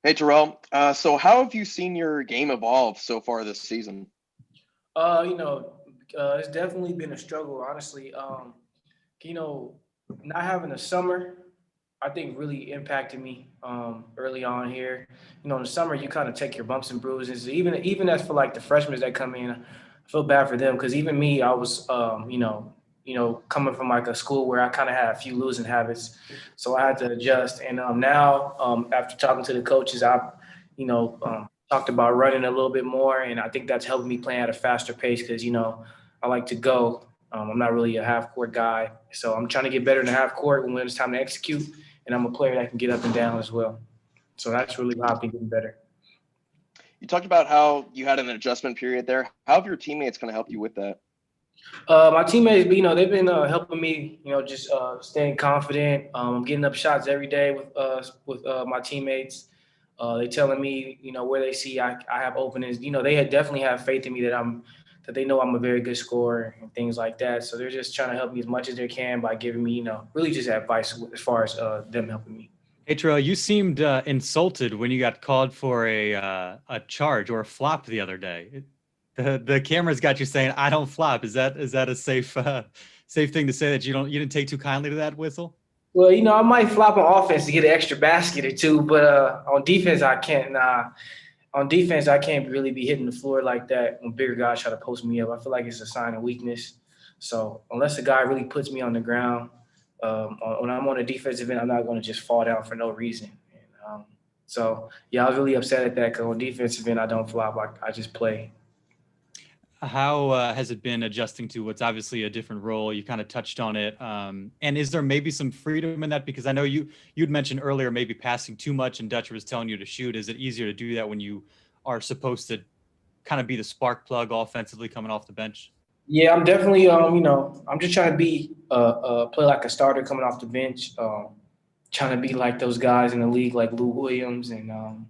Hey, Terrell. So how have you seen your game evolve so far this season? Uh, you know, it's definitely been a struggle, honestly. You know, not having a summer, I think really impacted me early on here. In the summer you kind of take your bumps and bruises. Even as for like the freshmen that come in, I feel bad for them because even me, I was coming from like a school where I kind of had a few losing habits, so I had to adjust. And now after talking to the coaches, talked about running a little bit more, and I think that's helping me play at a faster pace because I like to go. I'm not really a half court guy, so I'm trying to get better in the half court when it's time to execute. And I'm a player that can get up and down as well. So that's really how I've been getting better. You talked about how you had an adjustment period there. How have your teammates kind of helped you with that? My teammates, they've been helping me, just staying confident. Getting up shots every day with my teammates. They telling me, where they see I have openings. They definitely have faith in me that they know I'm a very good scorer and things like that. So they're just trying to help me as much as they can by giving me, really just advice as far as them helping me. Hey, Terrell, you seemed insulted when you got called for a charge or a flop the other day. The cameras got you saying, "I don't flop." Is that a safe thing to say that you didn't take too kindly to that whistle? Well, I might flop on offense to get an extra basket or two, but on defense, I can't. On defense, I can't really be hitting the floor like that when bigger guys try to post me up. I feel like it's a sign of weakness. So unless a guy really puts me on the ground, when I'm on a defensive end, I'm not going to just fall down for no reason. So yeah, I was really upset at that because on defensive end, I don't flop. I just play. How has it been adjusting to what's obviously a different role? You kind of touched on it. And is there maybe some freedom in that? Because I know you'd mentioned earlier maybe passing too much and Dutcher was telling you to shoot. Is it easier to do that when you are supposed to kind of be the spark plug offensively coming off the bench? Yeah, I'm definitely I'm just trying to be play like a starter coming off the bench. Trying to be like those guys in the league, like Lou Williams and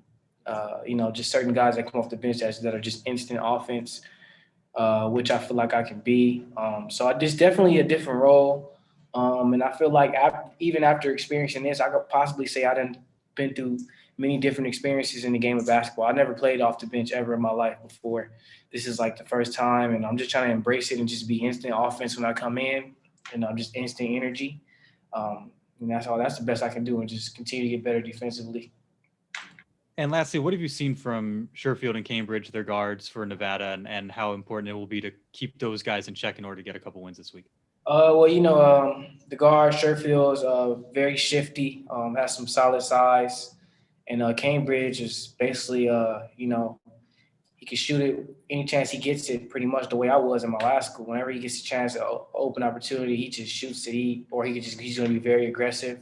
just certain guys that come off the bench that are just instant offense, which I feel like I can be. So I just definitely a different role, and I feel like even after experiencing this, I could possibly say I done been through many different experiences in the game of basketball. I never played off the bench ever in my life before. This is like the first time, and I'm just trying to embrace it and just be instant offense when I come in, and I'm just instant energy. And that's all. That's the best I can do, and just continue to get better defensively. And lastly, what have you seen from Sherfield and Cambridge, their guards for Nevada, and how important it will be to keep those guys in check in order to get a couple wins this week? The guard Sherfield is very shifty, has some solid size, and Cambridge is basically, he can shoot it any chance he gets it, pretty much the way I was in my last school. Whenever he gets a chance to open opportunity, he just shoots it. He's going to be very aggressive.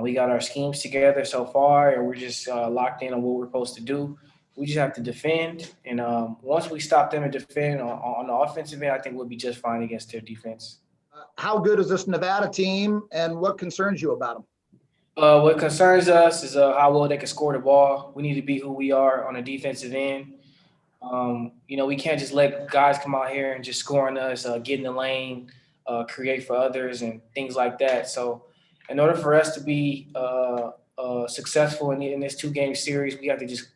We got our schemes together so far, and we're just locked in on what we're supposed to do. We just have to defend, and once we stop them and defend on the offensive end, I think we'll be just fine against their defense. How good is this Nevada team, and what concerns you about them? What concerns us is how well they can score the ball. We need to be who we are on the defensive end. We can't just let guys come out here and just score on us, get in the lane, create for others, and things like that. So, in order for us to be successful in this 2-game series, we have to just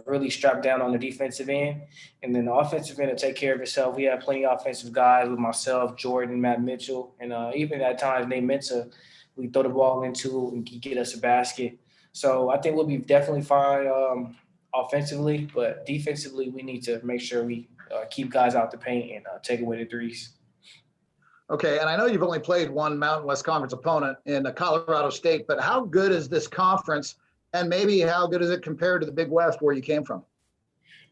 really strap down on the defensive end, and then the offensive end will take care of itself. We have plenty of offensive guys with myself, Jordan, Matt Mitchell, and even at times Nate Mensa. We throw the ball into and get us a basket. So I think we'll be definitely fine offensively, but defensively we need to make sure we keep guys out the paint and take away the threes. Okay, and I know you've only played one Mountain West Conference opponent in Colorado State, but how good is this conference, and maybe how good is it compared to the Big West where you came from?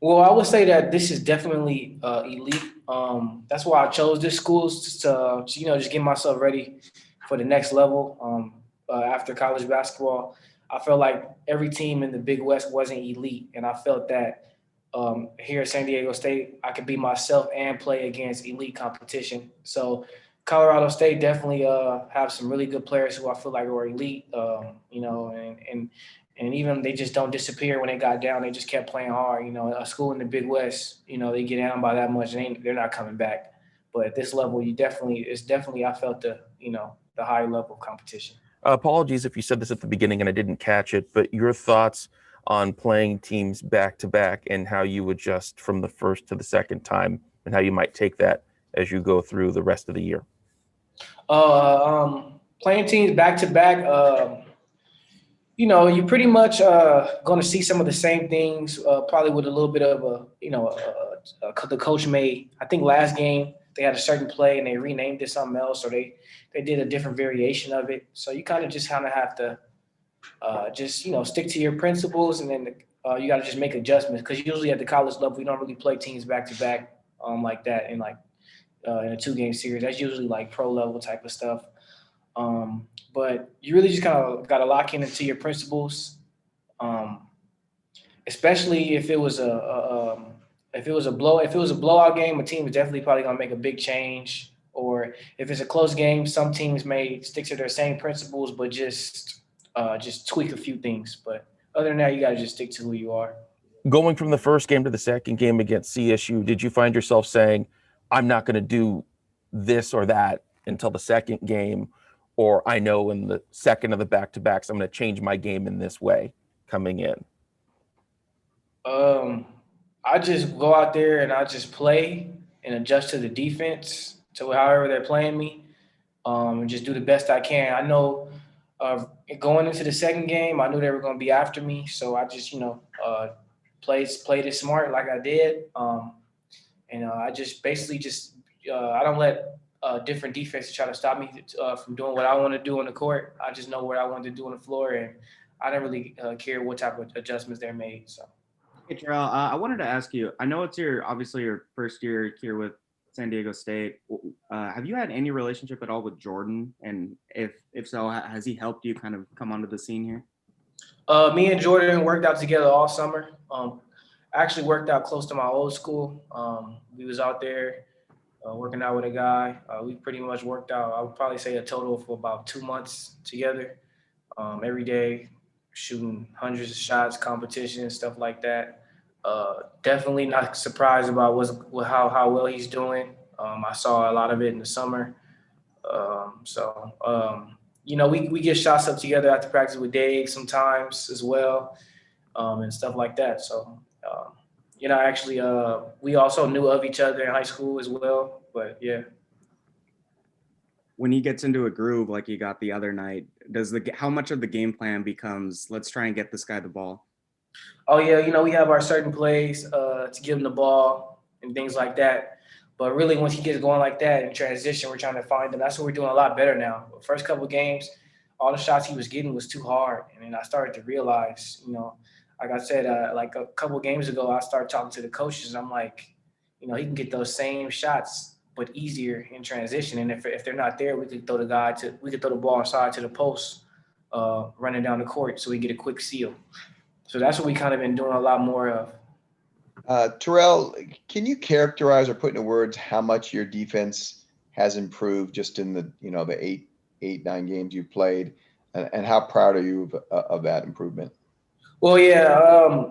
Well, I would say that this is definitely elite. That's why I chose this school to just get myself ready for the next level after college basketball. I felt like every team in the Big West wasn't elite, and I felt that here at San Diego State, I could be myself and play against elite competition. So Colorado State definitely have some really good players who I feel like are elite, and even they just don't disappear when they got down. They just kept playing hard. A school in the Big West, they get down by that much, and they're not coming back. But at this level, it's definitely I felt the high level of competition. Apologies if you said this at the beginning and I didn't catch it, but your thoughts on playing teams back to back and how you adjust from the first to the second time and how you might take that as you go through the rest of the year. Playing teams back to back, you're pretty much going to see some of the same things, probably with a little bit of the coach made. I think last game they had a certain play and they renamed it something else, or they did a different variation of it. So you kind of have to stick to your principles, and then you got to just make adjustments, because usually at the college level we don't really play teams back to back like that in a 2-game series. That's usually like pro level type of stuff. But you really just kind of got to lock into your principles, especially if it was a blowout game. A team is definitely probably gonna make a big change. Or if it's a close game, some teams may stick to their same principles, but just tweak a few things. But other than that, you gotta just stick to who you are. Going from the first game to the second game against CSU, did you find yourself saying, I'm not going to do this or that until the second game, or I know in the second of the back-to-backs, I'm going to change my game in this way coming in? I just go out there and I just play and adjust to the defense, to however they're playing me, and just do the best I can. I know going into the second game, I knew they were going to be after me, so I just played it smart like I did, and I just basically I don't let different defenses try to stop me from doing what I want to do on the court. I just know what I want to do on the floor, and I don't really care what type of adjustments they're made. So. Hey, Terrell, I wanted to ask you, I know it's obviously your first year here with San Diego State. Have you had any relationship at all with Jordan? And if so, has he helped you kind of come onto the scene here? Me and Jordan worked out together all summer. Actually worked out close to my old school. We was out there working out with a guy. We pretty much worked out, I would probably say, a total for about 2 months together, every day, shooting hundreds of shots, competitions, stuff like that. Definitely not surprised about how well he's doing. I saw a lot of it in the summer. We get shots up together after practice with Dave sometimes as well, and stuff like that. So, we also knew of each other in high school as well, but yeah. When he gets into a groove like he got the other night, how much of the game plan becomes, let's try and get this guy the ball? Oh yeah, we have our certain plays to give him the ball and things like that. But really, once he gets going like that in transition, we're trying to find him. That's what we're doing a lot better now. The first couple of games, all the shots he was getting was too hard, and then I started to realize, like I said, like a couple of games ago, I started talking to the coaches, and I'm like, he can get those same shots but easier in transition. And if they're not there, we could throw the ball inside to the post, running down the court, so we get a quick seal. So that's what we kind of been doing a lot more of. Terrell, can you characterize or put into words how much your defense has improved just in the the 9 games you've played, and how proud are you of that improvement? Well, yeah,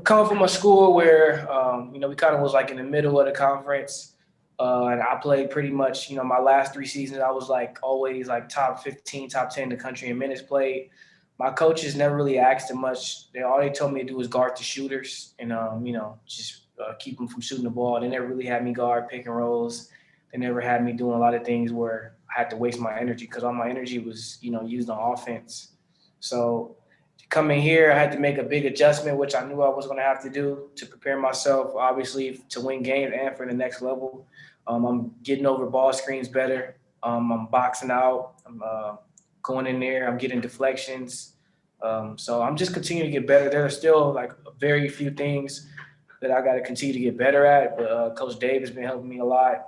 coming from a school where we kind of was like in the middle of the conference. And I played pretty much, my last 3 seasons, I was like always like top 15, top 10 in the country in minutes played. My coaches never really asked him much. All they told me to do was guard the shooters and, just keep them from shooting the ball. They never really had me guard pick and rolls. They never had me doing a lot of things where I had to waste my energy, because all my energy was, used on offense. So coming here, I had to make a big adjustment, which I knew I was going to have to do to prepare myself, obviously, to win games and for the next level. I'm getting over ball screens better. I'm boxing out. I'm going in there. I'm getting deflections. So I'm just continuing to get better. There are still like very few things that I got to continue to get better at. But Coach Dave has been helping me a lot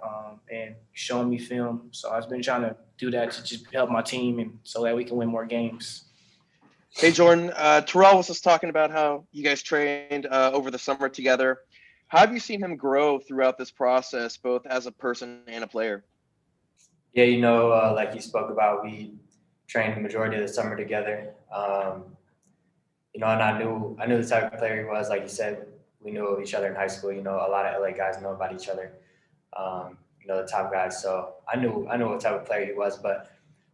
and showing me film. So I've been trying to do that to just help my team, and so that we can win more games. Hey, Jordan, Terrell was just talking about how you guys trained over the summer together. How have you seen him grow throughout this process, both as a person and a player? Yeah, like you spoke about, we trained the majority of the summer together. And I knew the type of player he was. Like you said, we knew of each other in high school. A lot of LA guys know about each other. The top guys. So I knew what type of player he was. But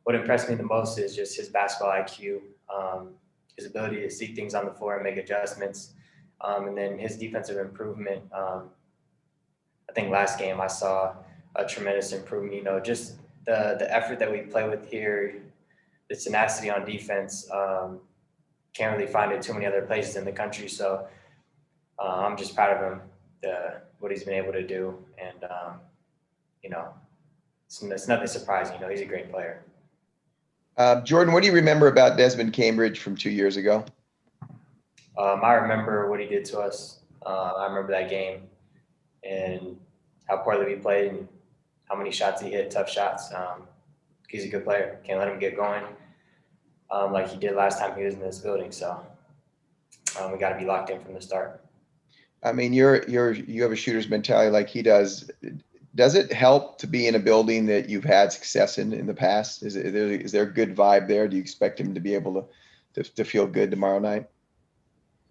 what impressed me the most is just his basketball IQ, his ability to see things on the floor and make adjustments, and then his defensive improvement. I think last game I saw a tremendous improvement. You know, just the effort that we play with here, the tenacity on defense. Can't really find it too many other places in the country. So I'm just proud of him, what he's been able to do. And, you know, it's nothing surprising. You know, he's a great player. Jordan, what do you remember about Desmond Cambridge from 2 years ago? I remember what he did to us. I remember that game and how poorly we played and how many shots he hit, tough shots. He's a good player. Can't let him get going like he did last time he was in this building. So we got to be locked in from the start. I mean, you have a shooter's mentality like he does. Does it help to be in a building that you've had success in the past? Is there a good vibe there? Do you expect him to be able to feel good tomorrow night?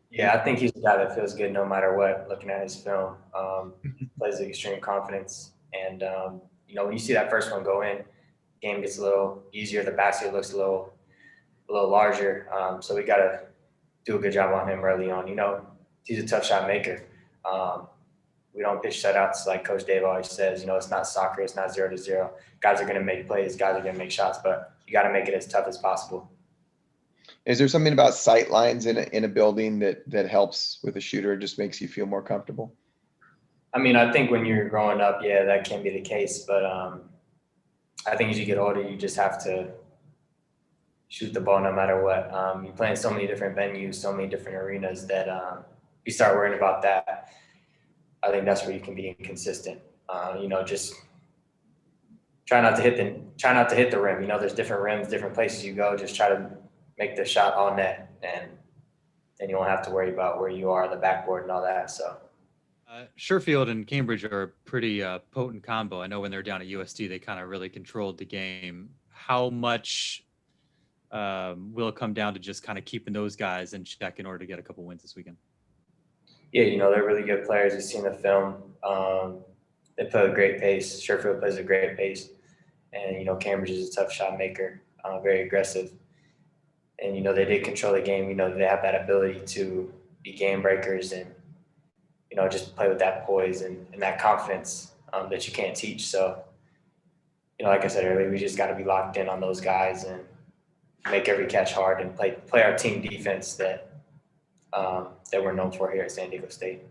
Yeah, I think he's a guy that feels good no matter what. Looking at his film, plays with extreme confidence, and you know, when you see that first one go in, game gets a little easier. The basket looks a little larger. So we got to do a good job on him early on. You know, he's a tough shot maker. We don't pitch shutouts like Coach Dave always says. You know, it's not soccer. It's not 0-0. Guys are going to make plays. Guys are going to make shots, but you got to make it as tough as possible. Is there something about sightlines in a building that helps with a shooter? Just makes you feel more comfortable? I mean, I think when you're growing up, yeah, that can be the case. But I think as you get older, you just have to shoot the ball no matter what. You play in so many different venues, so many different arenas that you start worrying about that. I think that's where you can be inconsistent. You know, just try not to hit the rim. You know, there's different rims, different places you go. Just try to make the shot on net, and then you won't have to worry about where you are on the backboard and all that. So. Sherfield and Cambridge are a pretty potent combo. I know when they're down at USD, they kind of really controlled the game. How much will it come down to just kind of keeping those guys in check in order to get a couple wins this weekend? Yeah, you know, they're really good players. You've seen the film. They play a great pace. Sherfield plays a great pace. And, you know, Cambridge is a tough shot maker, very aggressive. And, you know, they did control the game. You know, they have that ability to be game breakers and, you know, just play with that poise and that confidence that you can't teach. So, you know, like I said earlier, we just got to be locked in on those guys and make every catch hard and play our team defense that we're known for here at San Diego State.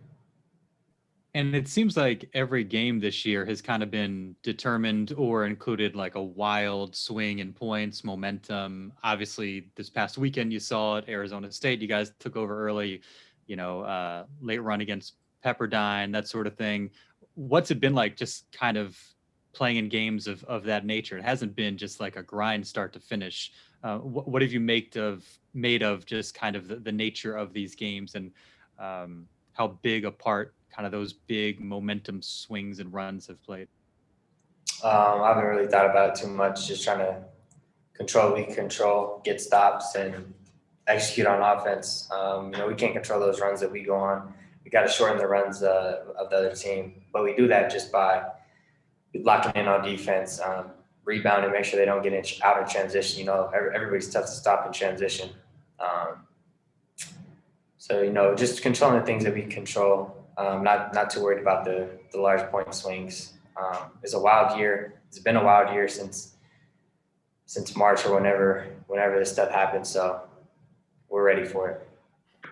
And it seems like every game this year has kind of been determined or included like a wild swing in points, momentum. Obviously, this past weekend you saw at Arizona State, you guys took over early, you know, late run against Pepperdine, that sort of thing. What's it been like just kind of playing in games of that nature? It hasn't been just like a grind start to finish. What have you made of just kind of the nature of these games and how big a part kind of those big momentum swings and runs have played? I haven't really thought about it too much, just trying to control what we can control, get stops, and execute on offense. You know, we can't control those runs that we go on. We got to shorten the runs of the other team, but we do that just by locking in on defense, rebounding, make sure they don't get out of transition. You know, everybody's tough to stop in transition. So, you know, just controlling the things that we control. Not too worried about the large point swings. It's a wild year. It's been a wild year since March or whenever this stuff happens. So we're ready for it.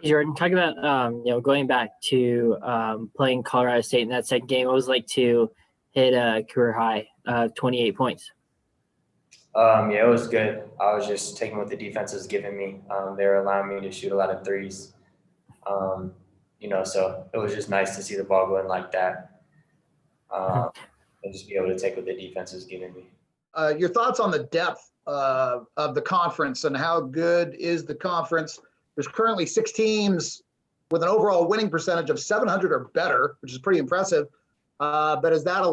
Jordan, talking about you know, going back to playing Colorado State in that second game, what was it like to hit a career high 28 points? Yeah, it was good. I was just taking what the defense was giving me. They were allowing me to shoot a lot of threes. You know, so it was just nice to see the ball going like that and just be able to take what the defense was giving me. Your thoughts on the depth of the conference and how good is the conference? There's currently 6 teams with an overall winning percentage of 700 or better, which is pretty impressive. But is that a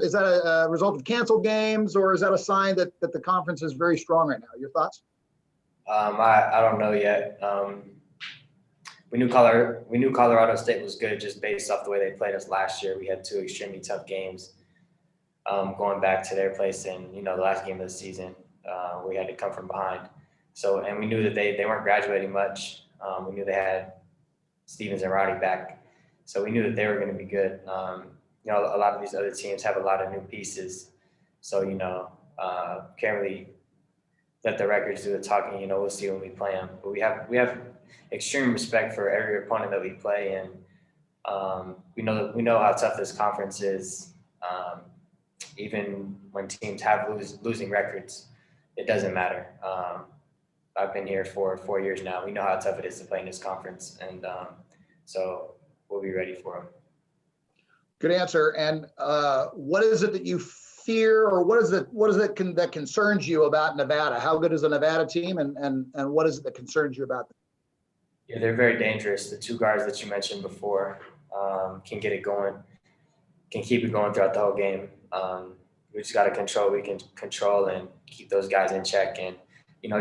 is that a result of canceled games, or is that a sign that the conference is very strong right now? Your thoughts? I don't know yet. We knew Colorado State was good just based off the way they played us last year. We had 2 extremely tough games. going back to their place in, the last game of the season. We had to come from behind. So, and we knew that they weren't graduating much. We knew they had Stevens and Roddy back. So we knew that they were going to be good. A lot of these other teams have a lot of new pieces. So, can't really let the records do the talking. We'll see when we play them. But we have extreme respect for every opponent that we play, and we know how tough this conference is. Even when teams have losing records, it doesn't matter. I've been here for 4 years now. We know how tough it is to play in this conference, and so we'll be ready for them. Good answer. And what is it that you fear, or what is it that concerns you about Nevada? How good is the Nevada team, and what is it that concerns you about them? Yeah, they're very dangerous. The two guards that you mentioned before can get it going, can keep it going throughout the whole game. We just got to control. We can control and keep those guys in check, and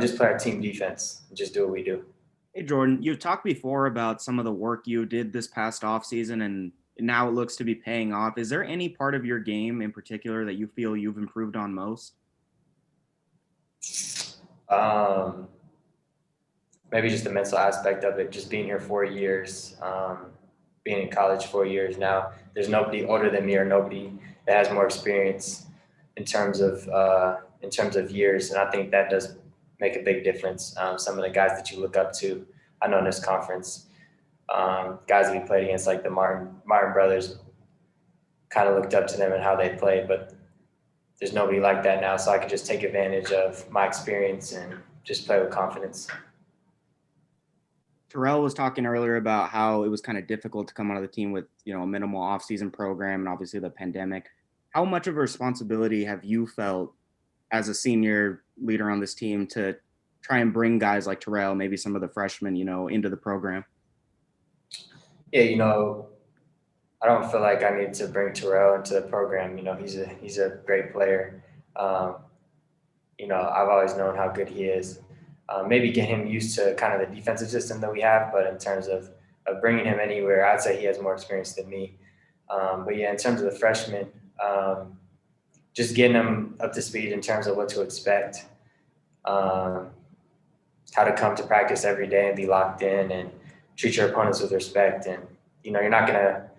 just play our team defense and just do what we do. Hey, Jordan, you've talked before about some of the work you did this past offseason, and now it looks to be paying off. Is there any part of your game in particular that you feel you've improved on most? Maybe just the mental aspect of it, just being here 4 years, being in college 4 years now. There's nobody older than me or nobody that has more experience in terms of years, and I think that does make a big difference. Some of the guys that you look up to, I know in this conference, guys that we played against, like the Martin brothers, kind of looked up to them and how they played, but there's nobody like that now, so I could just take advantage of my experience and just play with confidence. Terrell was talking earlier about how it was kind of difficult to come out of the team with, a minimal offseason program and obviously the pandemic. How much of a responsibility have you felt as a senior leader on this team to try and bring guys like Terrell, maybe some of the freshmen, into the program? Yeah, I don't feel like I need to bring Terrell into the program. He's a great player. I've always known how good he is. Maybe get him used to kind of the defensive system that we have, but in terms of bringing him anywhere, I'd say he has more experience than me. But yeah, in terms of the freshmen, just getting them up to speed in terms of what to expect, how to come to practice every day and be locked in and treat your opponents with respect. And, you're not gonna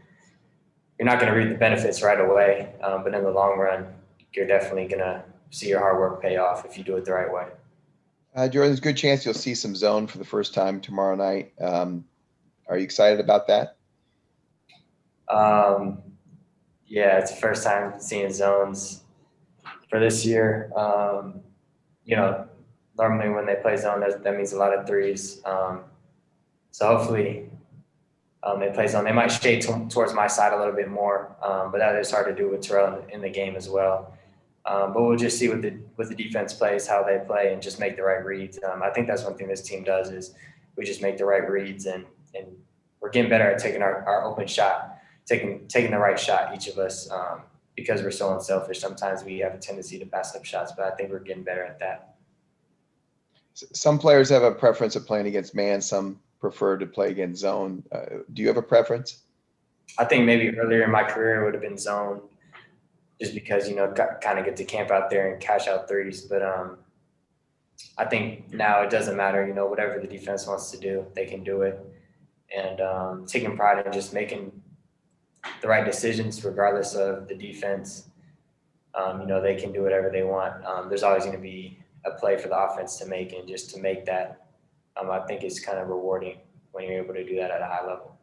reap the benefits right away, but in the long run, you're definitely gonna see your hard work pay off if you do it the right way. Jordan, there's a good chance you'll see some zone for the first time tomorrow night. Are you excited about that? Yeah, it's the first time seeing zones for this year. Normally when they play zone, that means a lot of threes. So hopefully they play zone. They might shade towards my side a little bit more, but that is hard to do with Terrell in the game as well. But we'll just see what the defense plays, how they play, and just make the right reads. I think that's one thing this team does is we just make the right reads, and we're getting better at taking our open shot, taking the right shot, each of us, because we're so unselfish. Sometimes we have a tendency to pass up shots, but I think we're getting better at that. Some players have a preference of playing against man. Some prefer to play against zone. Do you have a preference? I think maybe earlier in my career it would have been zone, just because, kind of get to camp out there and cash out threes. But I think now it doesn't matter, whatever the defense wants to do, they can do it. And taking pride in just making the right decisions regardless of the defense. They can do whatever they want. There's always going to be a play for the offense to make, and just to make that, I think it's kind of rewarding when you're able to do that at a high level.